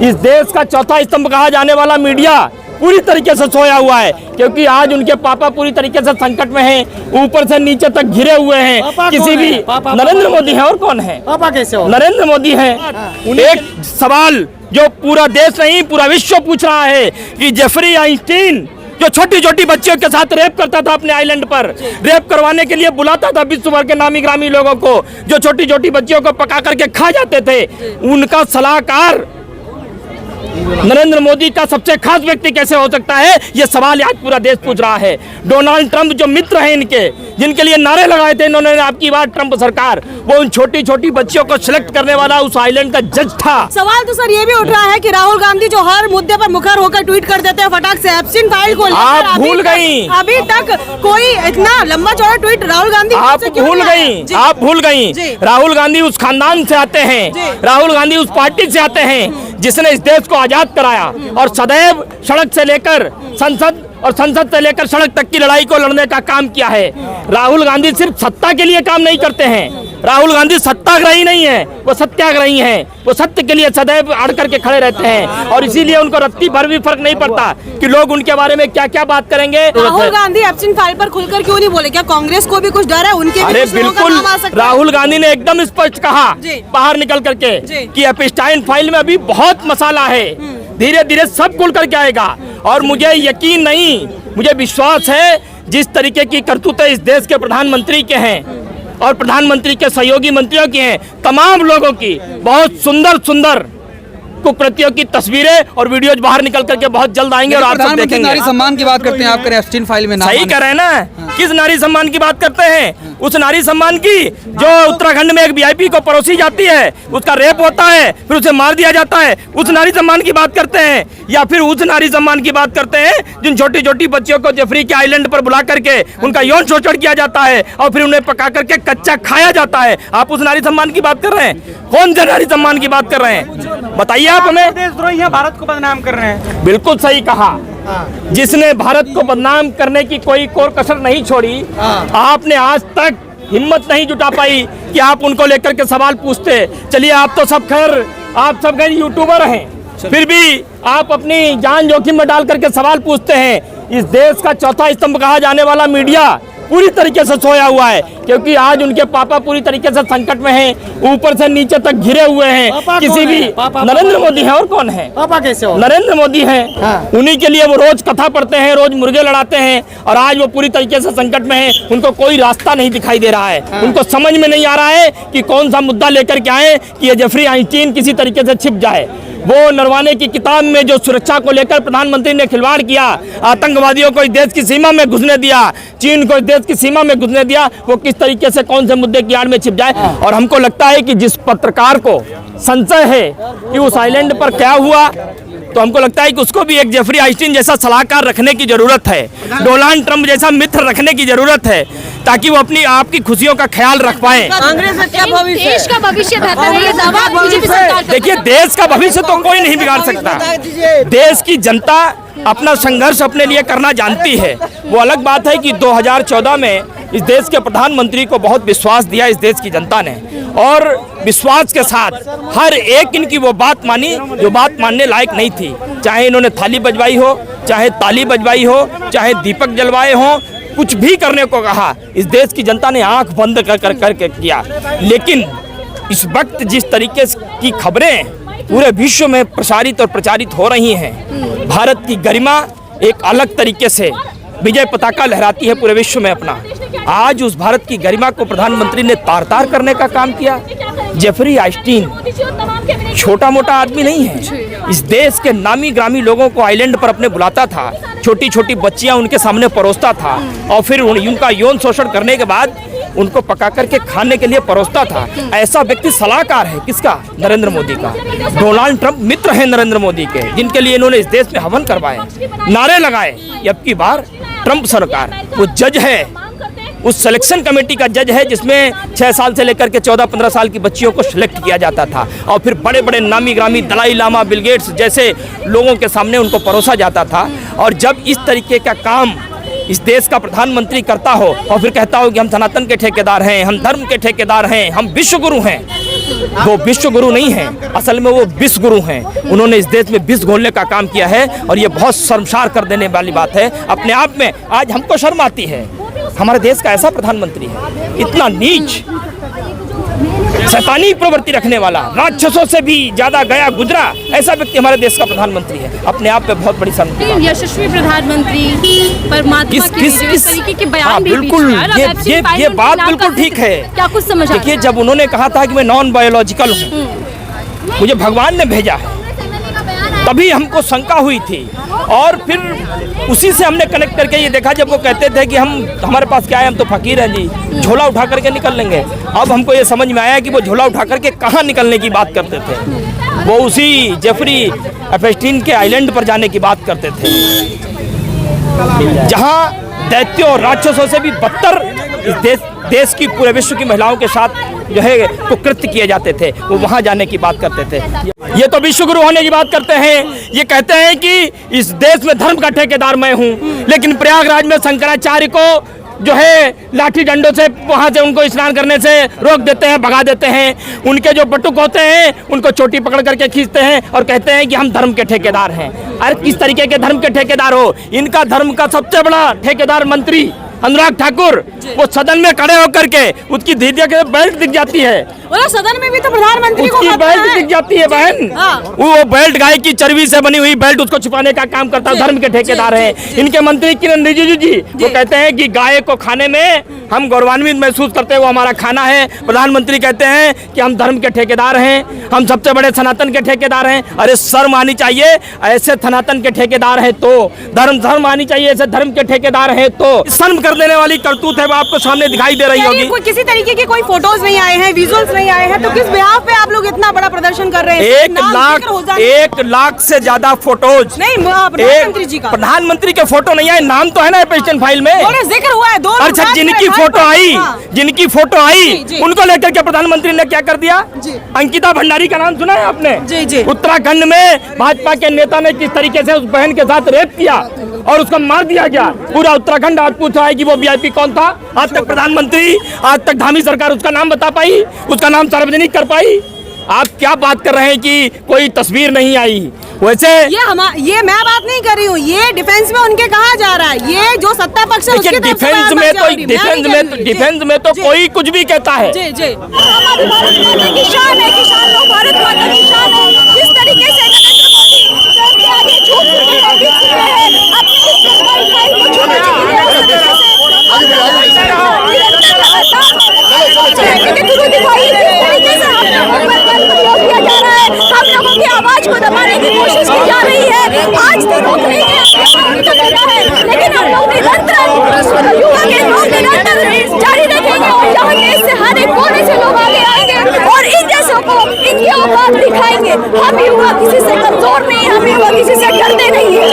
इस देश का चौथा स्तंभ कहा जाने वाला मीडिया पूरी तरीके से सोया हुआ है, क्योंकि आज उनके पापा पूरी तरीके से संकट में हैं, ऊपर से नीचे तक घिरे हुए हैं। किसी भी नरेंद्र मोदी है, और कौन है? पापा कैसे हो? नरेंद्र मोदी है। एक सवाल जो पूरा देश नहीं पूरा विश्व पूछ रहा है कि जेफरी आइंस्टीन जो छोटी छोटी बच्चियों के साथ रेप करता था अपने आइलैंड पर, रेप करवाने के लिए बुलाता था विश्व भर के नामी ग्रामी लोगों को, जो छोटी छोटी बच्चियों को पका करके खा जाते थे, उनका सलाहकार नरेंद्र मोदी का सबसे खास व्यक्ति कैसे हो सकता है? ये सवाल आज पूरा देश पूछ रहा है। डोनाल्ड ट्रंप जो मित्र हैं इनके, जिनके लिए नारे लगाए थे इन्होंने आपकी बार ट्रंप सरकार, वो उन छोटी छोटी बच्चियों को सिलेक्ट करने वाला उस आइलैंड का जज था। सवाल तो सर ये भी उठ रहा है कि राहुल गांधी जो हर मुद्दे पर मुखर होकर ट्वीट कर देते हैं फटाक से, एप्स्टीन फाइल को आप भूल गई, अभी तक कोई इतना लंबा चौड़ा ट्वीट राहुल गांधी आप भूल गई। राहुल गांधी उस खानदान से आते हैं, राहुल गांधी उस पार्टी से आते हैं जिसने इस देश को आजाद कराया और सदैव सड़क से लेकर संसद और संसद से लेकर सड़क तक की लड़ाई को लड़ने का काम किया है। राहुल गांधी सिर्फ सत्ता के लिए काम नहीं करते हैं, राहुल गांधी सत्याग्रही नहीं है, वो सत्याग्रही हैं, वो सत्य के लिए सदैव अड़ करके खड़े रहते हैं और इसीलिए उनको रत्ती भर भी फर्क नहीं पड़ता कि लोग उनके बारे में क्या क्या बात करेंगे। राहुल गांधी एप्स्टीन फाइल पर खुलकर क्यों नहीं बोले? क्या कांग्रेस को भी कुछ डर है? उनके अरे बिल्कुल, राहुल गांधी ने एकदम स्पष्ट कहा बाहर निकल करके कि एप्स्टाइन फाइल में अभी बहुत मसाला है, धीरे धीरे सब खुल करके आएगा। और मुझे यकीन नहीं, मुझे विश्वास है जिस तरीके की करतूतें इस देश के प्रधानमंत्री के हैं और प्रधानमंत्री के सहयोगी मंत्रियों की हैं, तमाम लोगों की बहुत सुंदर सुंदर कुकृतियों की तस्वीरें और वीडियोज बाहर निकल करके बहुत जल्द आएंगे और आप सब देखेंगे। नारी सम्मान की बात करते हैं, आप करें एप्स्टीन फाइल में नाम सही कह रहे हैं ना। किस नारी सम्मान की बात करते हैं? उस नारी सम्मान की जो उत्तराखंड में एक वीआईपी को परोसी जाती है, उसका रेप होता है, फिर उसे मार दिया जाता है, उस नारी सम्मान की बात करते हैं? या फिर उस नारी सम्मान की बात करते हैं जिन छोटी छोटी बच्चियों को जेफरी के आइलैंड पर बुला करके उनका यौन शोषण किया जाता है और फिर उन्हें पका करके कच्चा खाया जाता है? आप उस नारी सम्मान की बात कर रहे हैं? कौन सा नारी सम्मान की बात कर रहे हैं? बताइए आप हमें। देशद्रोही भारत को बदनाम कर रहे हैं। बिल्कुल सही कहा, जिसने भारत को बदनाम करने की कोई कोर कसर नहीं छोड़ी, आपने आज तक हिम्मत नहीं जुटा पाई कि आप उनको लेकर के सवाल पूछते। चलिए आप तो सब खैर यूट्यूबर हैं, फिर भी आप अपनी जान जोखिम में डाल करके सवाल पूछते हैं। इस देश का चौथा स्तंभ कहा जाने वाला मीडिया पूरी तरीके से सोया हुआ है, क्योंकि आज उनके पापा पूरी तरीके से संकट में हैं, ऊपर से नीचे तक घिरे हुए हैं। किसी भी नरेंद्र मोदी है, और कौन है? पापा कैसे हो? नरेंद्र मोदी हैं। उन्हीं के लिए वो रोज कथा पढ़ते हैं, रोज मुर्गे लड़ाते हैं और आज वो पूरी तरीके से संकट में हैं। उनको कोई रास्ता नहीं दिखाई दे रहा है, उनको समझ में नहीं आ रहा है कि कौन सा मुद्दा लेकर के आए कि ये जेफरी आइंस्टीन किसी तरीके से छिप जाए। वो नरवाने की किताब में जो सुरक्षा को लेकर प्रधानमंत्री ने खिलवाड़ किया, आतंकवादियों को इस देश की सीमा में घुसने दिया, चीन को इस देश की सीमा में घुसने दिया, वो किस तरीके से कौन से मुद्दे की आड़ में छिप जाए। और हमको लगता है कि जिस पत्रकार को संशय है कि उस आइलैंड पर क्या हुआ, तो हमको लगता है कि उसको भी एक जेफरी आइंस्टीन जैसा सलाहकार रखने की जरूरत है, डोनाल्ड ट्रंप जैसा मित्र रखने की जरूरत है, ताकि वो अपनी आपकी खुशियों का ख्याल रख पाए। कांग्रेस का क्या भविष्य? देश का भविष्य बेहतर है ये दावा बीजेपी सरकार। देखिए, देश का भविष्य तो कोई नहीं बिगाड़ सकता। देश की जनता अपना संघर्ष अपने लिए करना जानती है। वो अलग बात है कि 2014 में इस देश के प्रधानमंत्री को बहुत विश्वास दिया इस देश की जनता ने, और विश्वास के साथ हर एक इनकी वो बात मानी जो बात मानने लायक नहीं थी। चाहे इन्होंने थाली बजवाई हो, चाहे ताली बजवाई हो, चाहे दीपक जलवाए हो, कुछ भी करने को कहा, इस देश की जनता ने आंख बंद करके किया। लेकिन इस वक्त जिस तरीके की खबरें पूरे विश्व में प्रसारित और प्रचारित हो रही हैं, भारत की गरिमा एक अलग तरीके से विजय पताका लहराती है पूरे विश्व में अपना। आज उस भारत की गरिमा को प्रधानमंत्री ने तार तार करने का काम किया। जेफरी आइंस्टीन छोटा मोटा आदमी नहीं है, इस देश के नामी ग्रामी लोगों को आइलैंड पर अपने बुलाता था, छोटी छोटी बच्चियां उनके सामने परोसता था और फिर उनका यौन शोषण करने के बाद उनको पका करके खाने के लिए परोसता था। ऐसा व्यक्ति सलाहकार है किसका? नरेंद्र मोदी का। डोनाल्ड ट्रंप मित्र हैं नरेंद्र मोदी के, जिनके लिए इन्होंने इस देश में हवन करवाए, नारे लगाए। अब की बार ट्रंप सरकार वो जज है, उस सिलेक्शन कमेटी का जज है जिसमें 6 साल से लेकर के 14-15 साल की बच्चियों को सिलेक्ट किया जाता था और फिर बड़े बड़े नामी ग्रामी दलाई लामा, बिल गेट्स जैसे लोगों के सामने उनको परोसा जाता था। और जब इस तरीके का काम इस देश का प्रधानमंत्री करता हो और फिर कहता हो कि हम सनातन के ठेकेदार हैं, हम धर्म के ठेकेदार हैं, हम विश्व गुरु हैं। वो विश्व गुरु नहीं हैं, असल में वो विश्व गुरु हैं। उन्होंने इस देश में विष घोलने का काम किया है और ये बहुत शर्मसार कर देने वाली बात है। अपने आप में आज हमको शर्म आती है, हमारे देश का ऐसा प्रधानमंत्री है, इतना नीच शैतानी प्रवृत्ति रखने वाला, राक्षसों से भी ज्यादा गया गुजरा ऐसा व्यक्ति हमारे देश का प्रधानमंत्री है। अपने आप पे बहुत बड़ी शर्म की बात है। यशस्वी प्रधानमंत्री परमात्मा के इस तरीके के बयान हाँ, भी बिल्कुल ये बात बिल्कुल ठीक है। क्या कुछ समझ आ रहा है? देखिए, जब उन्होंने कहा था कि मैं नॉन बायोलॉजिकल हूँ, मुझे भगवान ने भेजा है, तभी हमको शंका हुई थी और फिर उसी से हमने कनेक्ट करके ये देखा जब वो कहते थे कि हमारे पास क्या है, हम तो फकीर हैं जी, झोला उठा करके निकल लेंगे। अब हमको ये समझ में आया कि वो झोला उठा करके कहाँ निकलने की बात करते थे। वो उसी जेफरी एप्स्टीन के आइलैंड पर जाने की बात करते थे, जहाँ दैत्यों और राक्षसों से भी बदतर इस देश की पूरे विश्व की महिलाओं के साथ जो है कुकृत्य किए जाते थे, वो वहाँ जाने की बात करते थे। ये तो विश्व गुरु होने की बात करते हैं, ये कहते हैं कि इस देश में धर्म का ठेकेदार मैं हूँ, लेकिन प्रयागराज में शंकराचार्य को जो है लाठी डंडों से वहाँ से उनको स्नान करने से रोक देते हैं, भगा देते हैं। उनके जो बटुक होते हैं उनको चोटी पकड़ करके खींचते हैं और कहते हैं कि हम धर्म के ठेकेदार हैं। अरे किस तरीके के धर्म के ठेकेदार हो? इनका धर्म का सबसे बड़ा ठेकेदार मंत्री अनुराग ठाकुर, वो सदन में खड़े होकर के उसकी दीदी के बेल्ट दिख जाती है, बोला सदन में भी तो प्रधानमंत्री को उसकी खतरा बेल्ट है। दिख जाती है बहन। हाँ। वो बेल्ट गाय की चर्बी से बनी हुई बेल्ट उसको छुपाने का काम करता है, धर्म के ठेकेदार हैं। इनके मंत्री किरण रिजिजू जी वो कहते हैं कि गाय को खाने में हम गौरवान्वित महसूस करते हैं, वो हमारा खाना है। प्रधानमंत्री कहते हैं कि हम धर्म के ठेकेदार हैं, हम सबसे बड़े सनातन के ठेकेदार हैं। अरे शर्म आनी चाहिए, ऐसे सनातन के ठेकेदार हैं तो धर्म आनी चाहिए, ऐसे धर्म के ठेकेदार हैं तो। शर्म कर देने वाली करतूत है वो आपको सामने दिखाई दे रही होगी। कोई किसी तरीके के कोई फोटोज नहीं आए हैं, विजुअल्स नहीं आए हैं, तो किस बिहाफ पे आप लोग इतना बड़ा प्रदर्शन कर रहे हैं? 1 लाख से ज्यादा फोटोज नहीं, प्रधानमंत्री जी का प्रधानमंत्री के फोटो नहीं आए, नाम तो है ना एप्स्टीन फाइल में, जिक्र हुआ है। अच्छा, जिनकी फोटो आई जी। उनको लेकर के प्रधानमंत्री ने क्या कर दिया? जी। अंकिता भंडारी का नाम सुना है आपने? जी जी। उत्तराखंड में भाजपा के नेता ने किस तरीके से उस बहन के साथ रेप किया और उसको मार दिया गया। पूरा उत्तराखंड आज पूछ रहा है कि वो वीआईपी कौन था। आज तक प्रधानमंत्री, आज तक धामी सरकार उसका नाम बता पाई, उसका नाम सार्वजनिक कर पाई? आप क्या बात कर रहे हैं कि कोई तस्वीर नहीं आई? वैसे ये मैं बात नहीं कर रही हूँ, ये डिफेंस में उनके कहा जा रहा है। ये जो सत्ता पक्ष है उसकी तरफ से डिफेंस में तो कोई कुछ भी कहता है। जी जी। हमारी भारत माता की शान है, किसान लोग भारत माता की शान है। जिस तरीके से नरेंद्र मोदी आगे झूठ बोल रहे हैं, अपनी इस फाइल को छूने के लिए हम लोगों की आवाज को दबाने की कोशिश की जा रही है। आज तो रोक नहीं है, लेकिन हम लोग निरंतर युवा के लोग निरंतर जारी रखेंगे और यहाँ के इससे हर एक कोने से लोग आगे आएंगे और इन जैसों को इनकी औकात दिखाएंगे। हम युवा किसी से कमजोर नहीं, हम युवा किसी से डरते नहीं है।